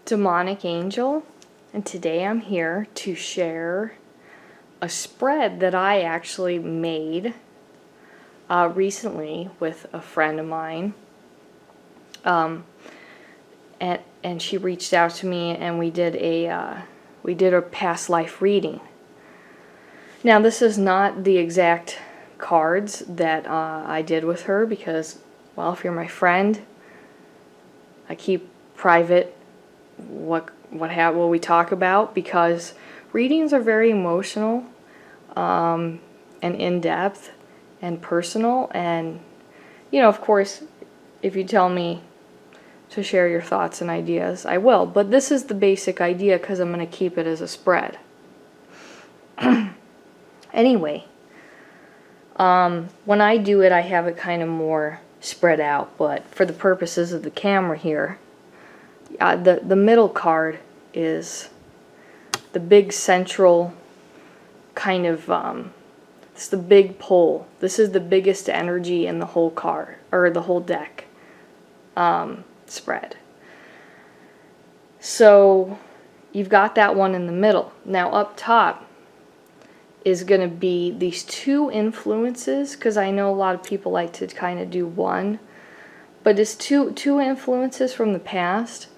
Demonic Angel, and today I'm here to share a spread that I actually made recently with a friend of mine. And she reached out to me, and we did a past life reading. Now, this is not the exact cards that I did with her because, well, if you're my friend, I keep private what we talk about, because readings are very emotional and in-depth and personal, and of course, if you tell me to share your thoughts and ideas, I will, but this is the basic idea because I'm going to keep it as a spread. Anyway, when I do it, I have it kind of more spread out, but for the purposes of the camera here, the middle card is the big central kind of, it's the big pole. This is the biggest energy in the whole card, or the whole deck spread. So you've got that one in the middle. Now up top is going to be these two influences, because I know a lot of people like to kind of do one, but it's two influences from the past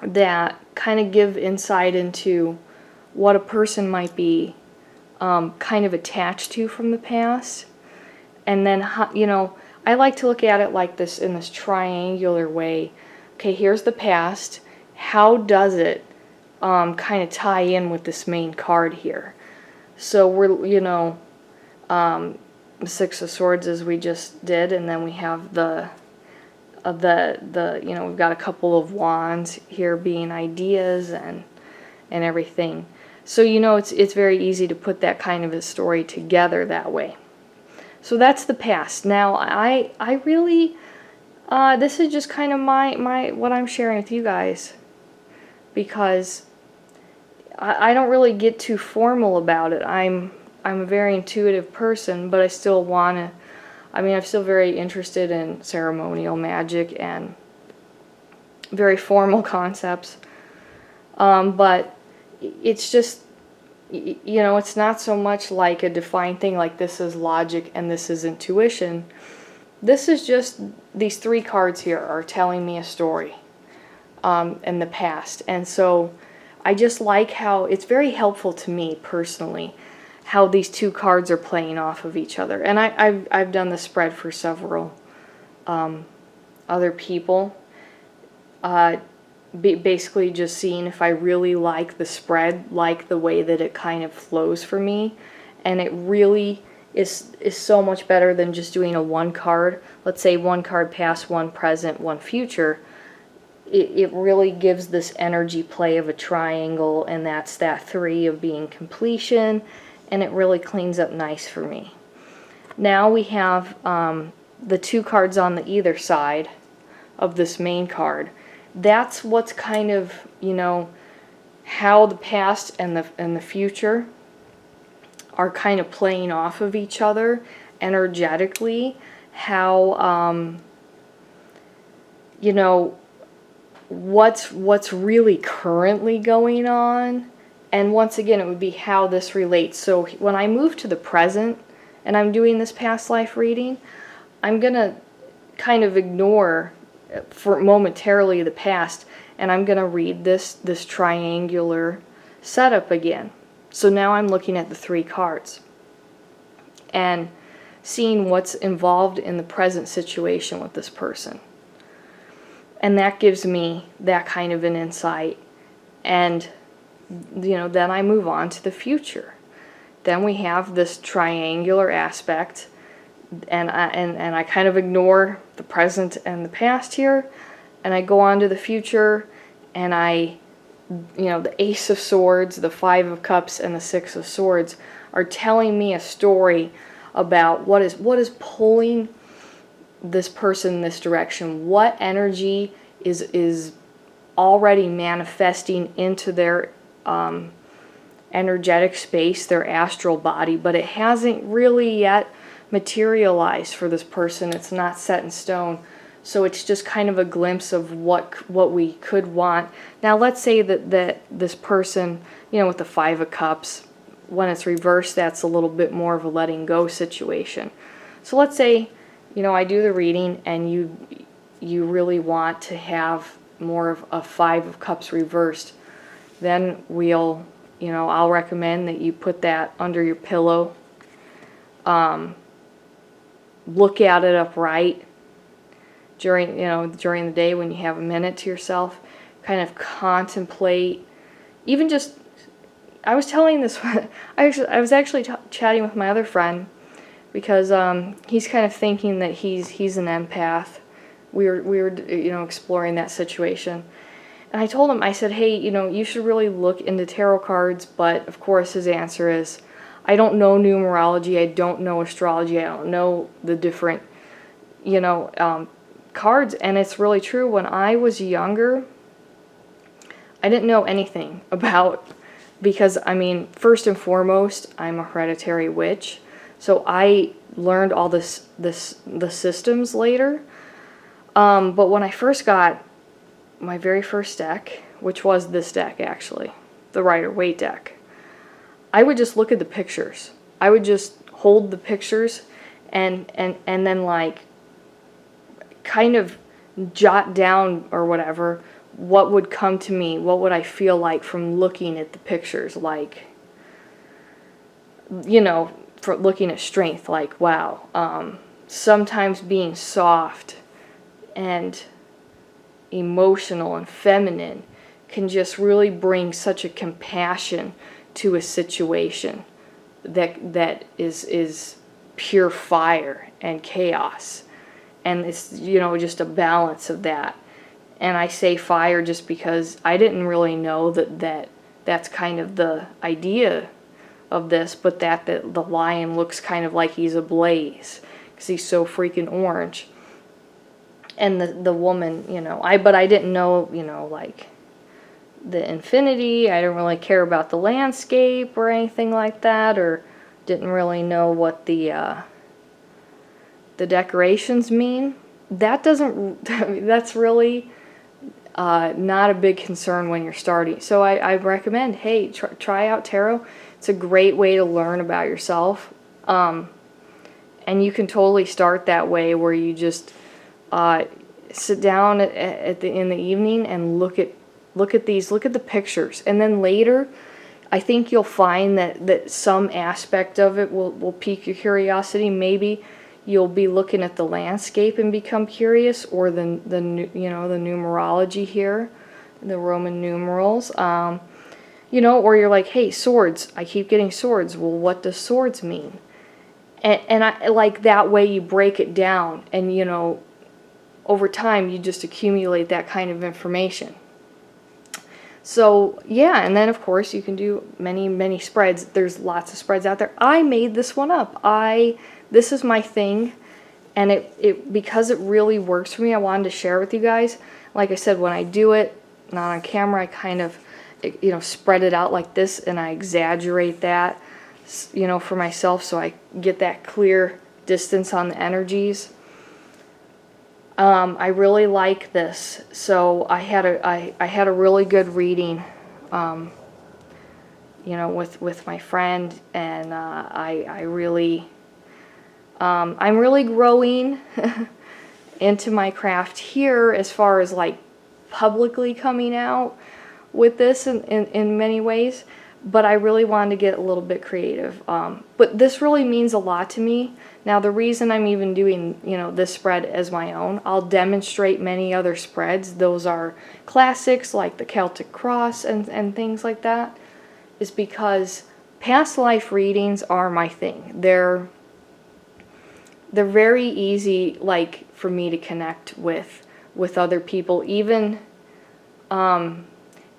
that kind of give insight into what a person might be kind of attached to from the past. And then, I like to look at it like this, in this triangular way. Okay, here's the past. How does it kind of tie in with this main card here? So we're, the Six of Swords as we just did, and then we have the we've got a couple of wands here being ideas and everything. So it's very easy to put that kind of a story together that way. So that's the past. Now I really this is just kind of my what I'm sharing with you guys, because I don't really get too formal about it. I'm a very intuitive person, but I still I'm still very interested in ceremonial magic and very formal concepts. But it's just, it's not so much like a defined thing like this is logic and this is intuition. This is just, these three cards here are telling me a story in the past. And so I just like how it's very helpful to me personally how these two cards are playing off of each other. And I've done the spread for several other people, basically just seeing if I really like the spread, like the way that it kind of flows for me. And it really is so much better than just doing a one card. Let's say one card past, one present, one future. It really gives this energy play of a triangle, and that's that three of being completion, and it really cleans up nice for me. Now we have the two cards on the either side of this main card. That's what's kind of, how the past and the future are kind of playing off of each other energetically. How, what's really currently going on. And once again, it would be how this relates. So when I move to the present and I'm doing this past life reading, I'm going to kind of ignore for momentarily the past, and I'm going to read this triangular setup again. So now I'm looking at the three cards and seeing what's involved in the present situation with this person. And that gives me that kind of an insight. And then I move on to the future. Then we have this triangular aspect, and I kind of ignore the present and the past here, and I go on to the future, and the Ace of Swords, the Five of Cups, and the Six of Swords are telling me a story about what is pulling this person in this direction. What energy is already manifesting into their energetic space, their astral body, but it hasn't really yet materialized for this person. It's not set in stone. So it's just kind of a glimpse of what we could want. Now let's say that this person, with the Five of Cups, when it's reversed, that's a little bit more of a letting go situation. So let's say, I do the reading and you really want to have more of a Five of Cups reversed. Then I'll recommend that you put that under your pillow. Look at it upright during the day when you have a minute to yourself. Kind of contemplate. Even just, I was telling this, I was actually chatting with my other friend because he's kind of thinking that he's an empath. We were exploring that situation. And I told him, I said, hey, you should really look into tarot cards, but of course his answer is, I don't know numerology, I don't know astrology, I don't know the different, cards. And it's really true. When I was younger, I didn't know anything about, because, first and foremost, I'm a hereditary witch, so I learned all the systems later. But when I first got my very first deck, which was this deck actually, the Rider-Waite deck, I would just look at the pictures. I would just hold the pictures and then kind of jot down or whatever what would come to me, what would I feel like from looking at the pictures, for looking at strength, wow, sometimes being soft and emotional and feminine can just really bring such a compassion to a situation that is pure fire and chaos, and it's just a balance of that. And I say fire just because I didn't really know that's kind of the idea of this, but that the lion looks kind of like he's ablaze because he's so freaking orange. And the woman, but I didn't know, the infinity. I didn't really care about the landscape or anything like that, or didn't really know what the decorations mean. That doesn't, that's really not a big concern when you're starting. So I recommend, hey, try out tarot. It's a great way to learn about yourself. And you can totally start that way, where you just sit down in the evening and look at the pictures, and then later I think you'll find that some aspect of it will pique your curiosity. Maybe you'll be looking at the landscape and become curious, or the numerology here, the Roman numerals, or you're like, hey, swords, I keep getting swords. Well, what does swords mean? And I like that way you break it down, and over time you just accumulate that kind of information. So yeah, and then of course you can do many spreads. There's lots of spreads out there. I made this one up. This is my thing, and it because it really works for me, I wanted to share it with you guys. Like I said, when I do it, not on camera, I kind of spread it out like this, and I exaggerate that for myself, so I get that clear distance on the energies. I really like this. So I had a really good reading, with my friend, and I really, I'm really growing into my craft here as far as publicly coming out with this in many ways. But I really wanted to get a little bit creative. But this really means a lot to me. Now, the reason I'm even doing, this spread as my own, I'll demonstrate many other spreads. Those are classics like the Celtic Cross and things like that, is because past life readings are my thing. They're very easy, for me to connect with other people, even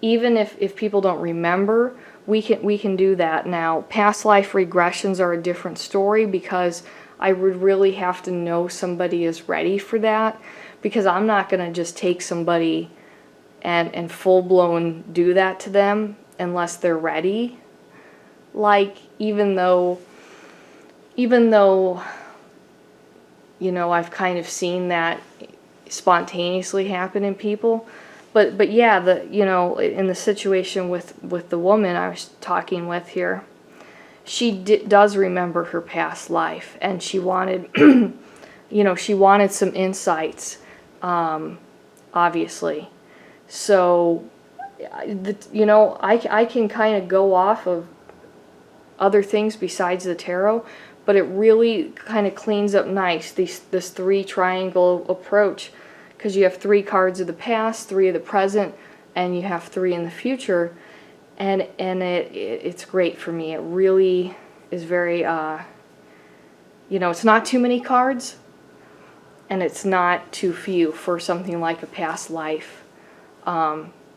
if people don't remember. We can do that now. Past life regressions are a different story, because I would really have to know somebody is ready for that, because I'm not going to just take somebody and full-blown do that to them unless they're ready. Even though I've kind of seen that spontaneously happen in people. But yeah, in the situation with the woman I was talking with here, she does remember her past life, and she wanted, she wanted some insights, obviously. So, I can kind of go off of other things besides the tarot, but it really kind of cleans up nice, this three triangle approach, because you have 3 cards of the past, 3 of the present, and you have 3 in the future, and it's great for me. It really is very, it's not too many cards, and it's not too few for something like a past life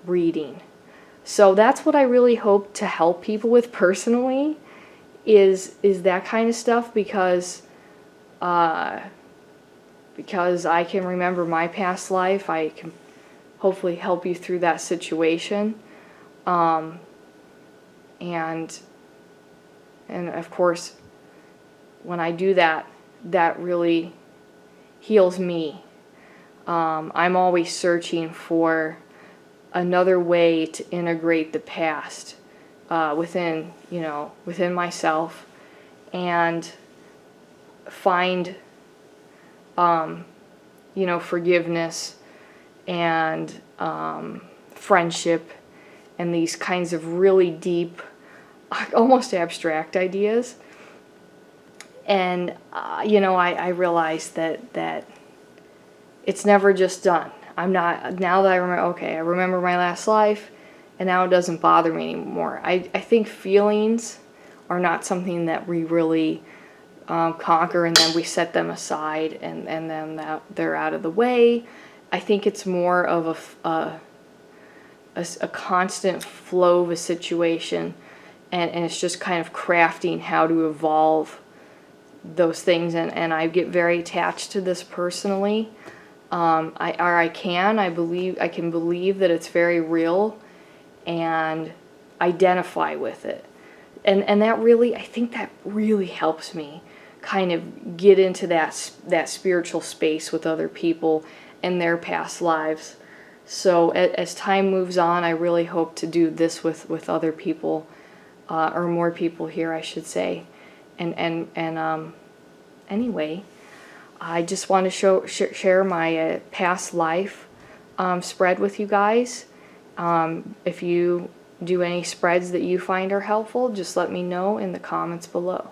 reading. So that's what I really hope to help people with personally, is that kind of stuff, because I can remember my past life. I can hopefully help you through that situation, and of course, when I do that, that really heals me. I'm always searching for another way to integrate the past within myself, and find forgiveness and friendship, and these kinds of really deep, almost abstract ideas. And I realized that it's never just done. I'm not, now that I remember, okay, I remember my last life, and now it doesn't bother me anymore. I think feelings are not something that we really conquer, and then we set them aside, and then they're out of the way. I think it's more of a constant flow of a situation, and it's just kind of crafting how to evolve those things, and I get very attached to this personally. I can believe that it's very real, and identify with it, and that really, I think that really helps me kind of get into that spiritual space with other people and their past lives. So as time moves on, I really hope to do this with other people, or more people here, I should say. And anyway, I just want to share my past life spread with you guys. If you do any spreads that you find are helpful, just let me know in the comments below.